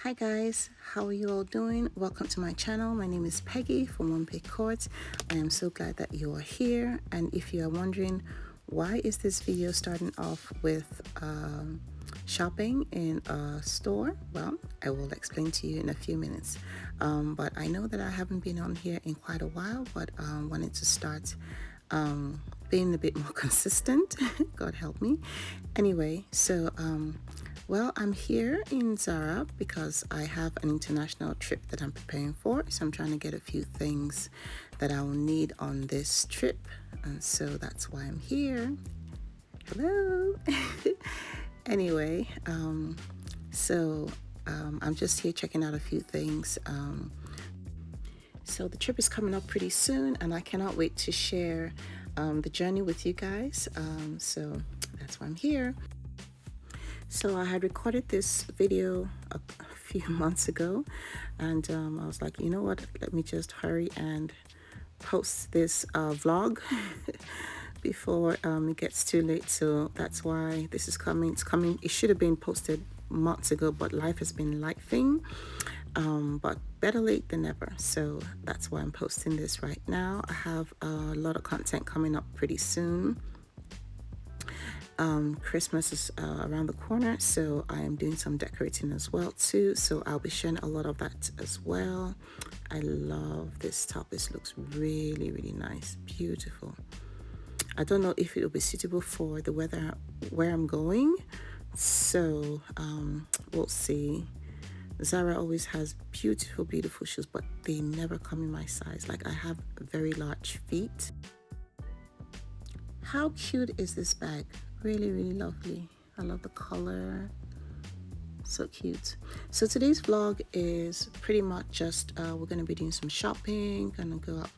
Hi guys, how are you all doing? Welcome to my channel. My name is Peggy from Decor. I am so glad that you are here, and if you are wondering why is this video starting off with shopping in a store, well, I will explain to you in a few minutes. But I know that I haven't been on here in quite a while, but wanted to start being a bit more consistent. God help me. Anyway, so well, I'm here in Zara because I have an international trip that I'm preparing for. So I'm trying to get a few things that I will need on this trip, and so that's why I'm here. Hello. Anyway, I'm just here checking out a few things. So the trip is coming up pretty soon, and I cannot wait to share the journey with you guys. So that's why I'm here. So I had recorded this video a few months ago, and I was like, you know what, let me just hurry and post this vlog before it gets too late. So that's why this is coming. It's coming. It should have been posted months ago, but life has been lifing. But better late than never. So that's why I'm posting this right now. I have a lot of content coming up pretty soon. Christmas is around the corner, so I am doing some decorating as well too, so I'll be sharing a lot of that as well. I love this top. This looks really nice, beautiful. I don't know if it will be suitable for the weather where I'm going, so we'll see. Zara always has beautiful shoes, but they never come in my size. Like, I have very large feet. How cute is this bag? Really lovely. I love the color. So cute. So today's vlog is pretty much just we're gonna be doing some shopping, gonna go out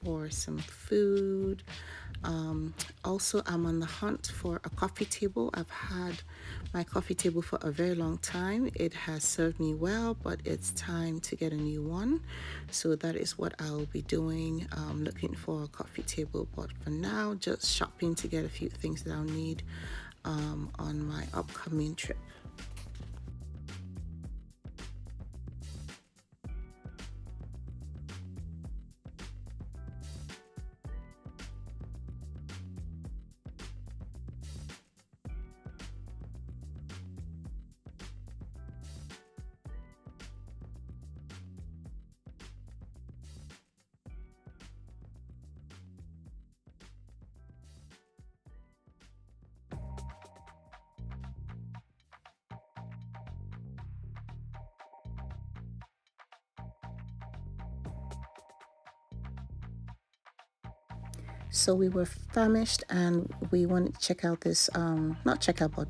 for some food. Also, I'm on the hunt for a coffee table. I've had my coffee table for a very long time. It has served me well, but it's time to get a new one. So that is what I'll be doing, looking for a coffee table. But for now, just shopping to get a few things that I'll need on my upcoming trip. So we were famished and we wanted to check out this, not check out, but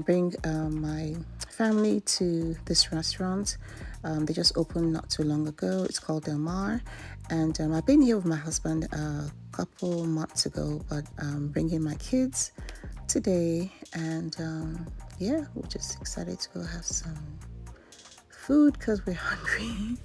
bring my family to this restaurant. They just opened not too long ago. It's called Del Mar. And I've been here with my husband a couple months ago, but bringing my kids today. And yeah, we're just excited to go have some food because we're hungry.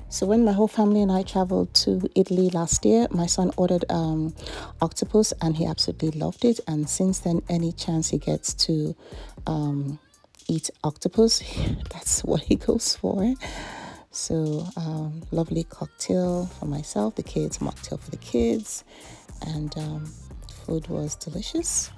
So when my whole family and I traveled to Italy last year, my son ordered octopus and he absolutely loved it. And since then, any chance he gets to eat octopus, that's what he goes for. So lovely cocktail for myself, the kids, mocktail for the kids, and food was delicious.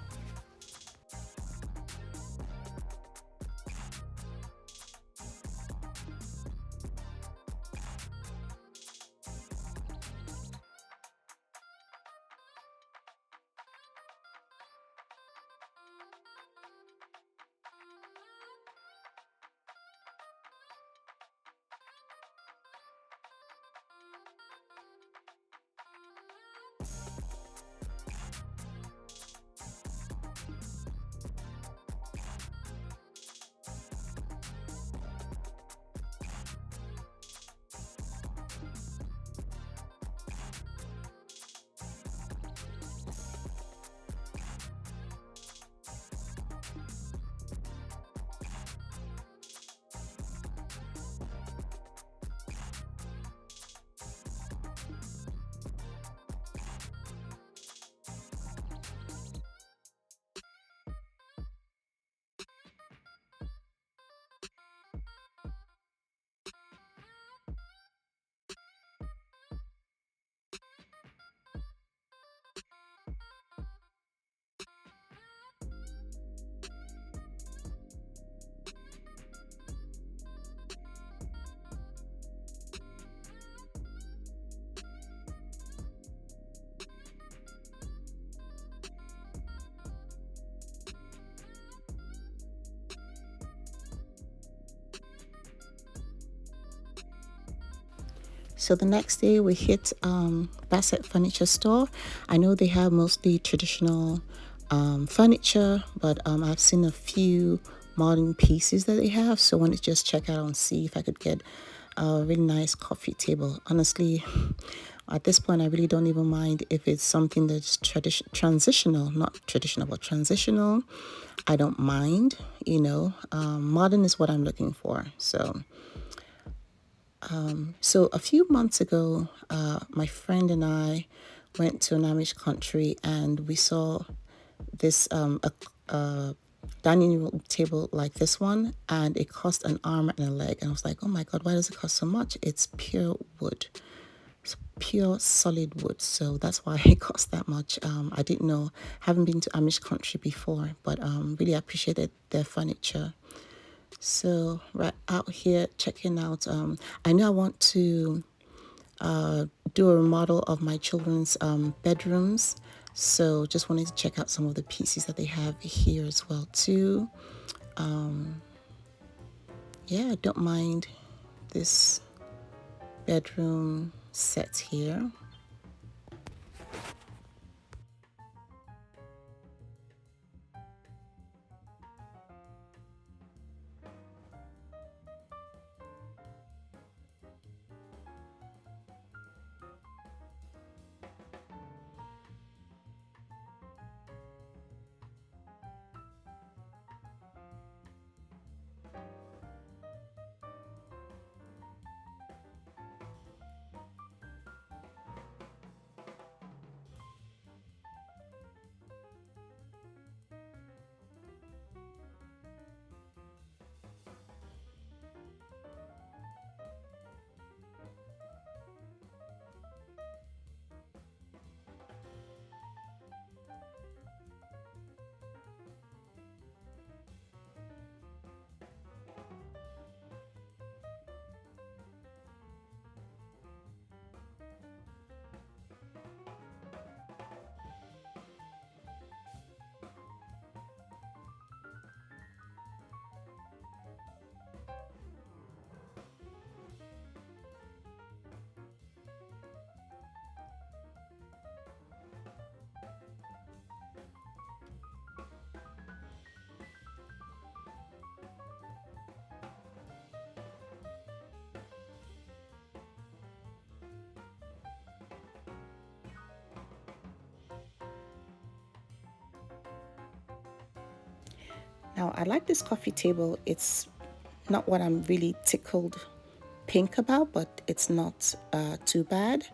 So the next day we hit Bassett Furniture Store. I know they have mostly traditional furniture, but I've seen a few modern pieces that they have. So I wanted to just check out and see if I could get a really nice coffee table. Honestly, at this point, I really don't even mind if it's something that's transitional, not traditional, but transitional. I don't mind, you know. Modern is what I'm looking for. So a few months ago, my friend and I went to an Amish country and we saw this a dining room table like this one, and it cost an arm and a leg. And I was like, oh my God, why does it cost so much? It's pure wood. It's pure solid wood, so that's why it costs that much. I didn't know, haven't been to Amish country before, but really appreciated their furniture. So right out here checking out, I know I want to do a remodel of my children's bedrooms, so just wanted to check out some of the pieces that they have here as well too. Yeah, I don't mind this bedroom set here. Now, I like this coffee table. It's not what I'm really tickled pink about, but it's not too bad.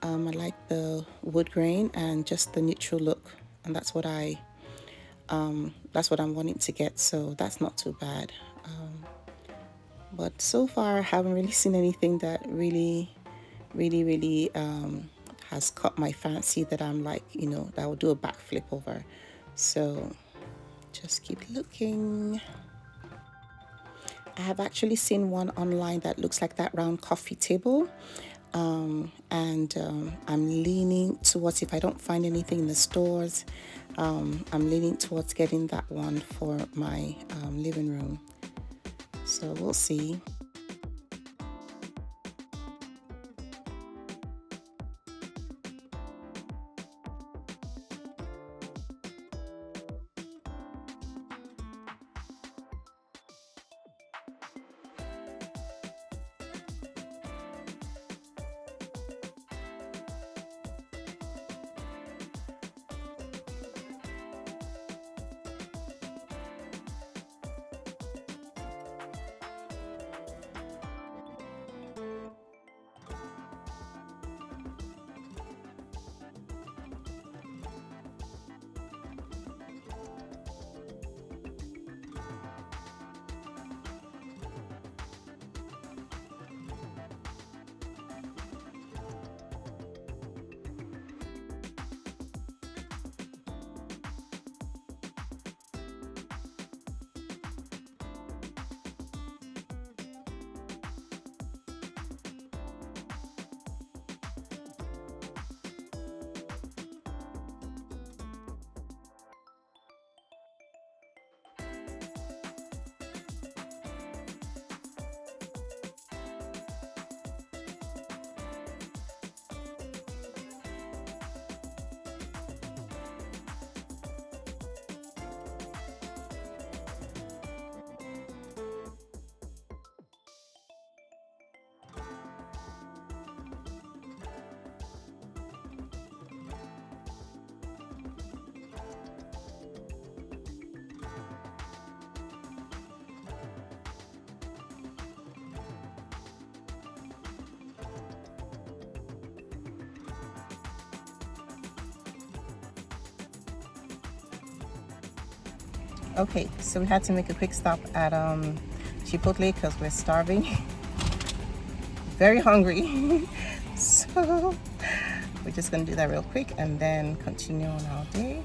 I like the wood grain and just the neutral look, and that's what I'm wanting to get. So that's not too bad. But so far, I haven't really seen anything that really has caught my fancy that I'm like, you know, that I will do a backflip over. So just keep looking. I have actually seen one online that looks like that round coffee table. And I'm leaning towards, if I don't find anything in the stores, I'm leaning towards getting that one for my living room. So we'll see. Okay, so we had to make a quick stop at Chipotle because we're starving. Very hungry. So we're just gonna do that real quick and then continue on our day.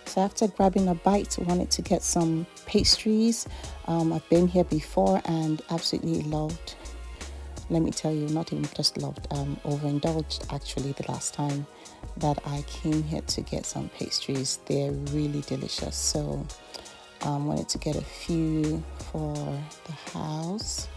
So after grabbing a bite, I wanted to get some pastries. I've been here before and absolutely loved, let me tell you, not even just loved, overindulged actually the last time that I came here to get some pastries. They're really delicious. So I wanted to get a few for the house.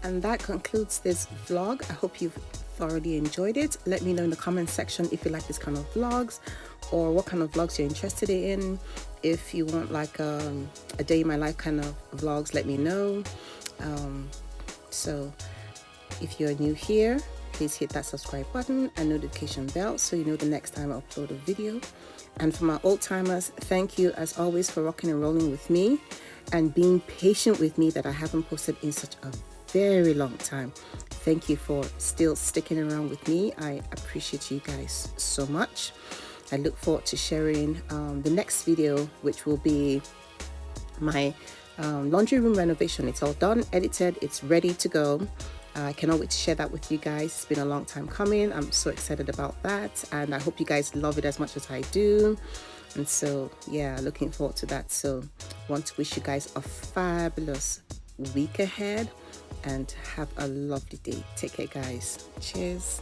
And that concludes this vlog. I hope you've thoroughly enjoyed it. Let me know in the comment section if you like this kind of vlogs or what kind of vlogs you're interested in. If you want like a day in my life kind of vlogs, let me know. So if you're new here, please hit that subscribe button and notification bell so you know the next time I upload a video. And for my old timers, thank you as always for rocking and rolling with me and being patient with me that I haven't posted in such a very long time. Thank you for still sticking around with me. I appreciate you guys so much. I look forward to sharing the next video, which will be my laundry room renovation. It's all done, edited, it's ready to go. I cannot wait to share that with you guys. It's been a long time coming. I'm so excited about that, and I hope you guys love it as much as I do. And so yeah, looking forward to that. So want to wish you guys a fabulous week ahead and have a lovely day. Take care, guys. Cheers.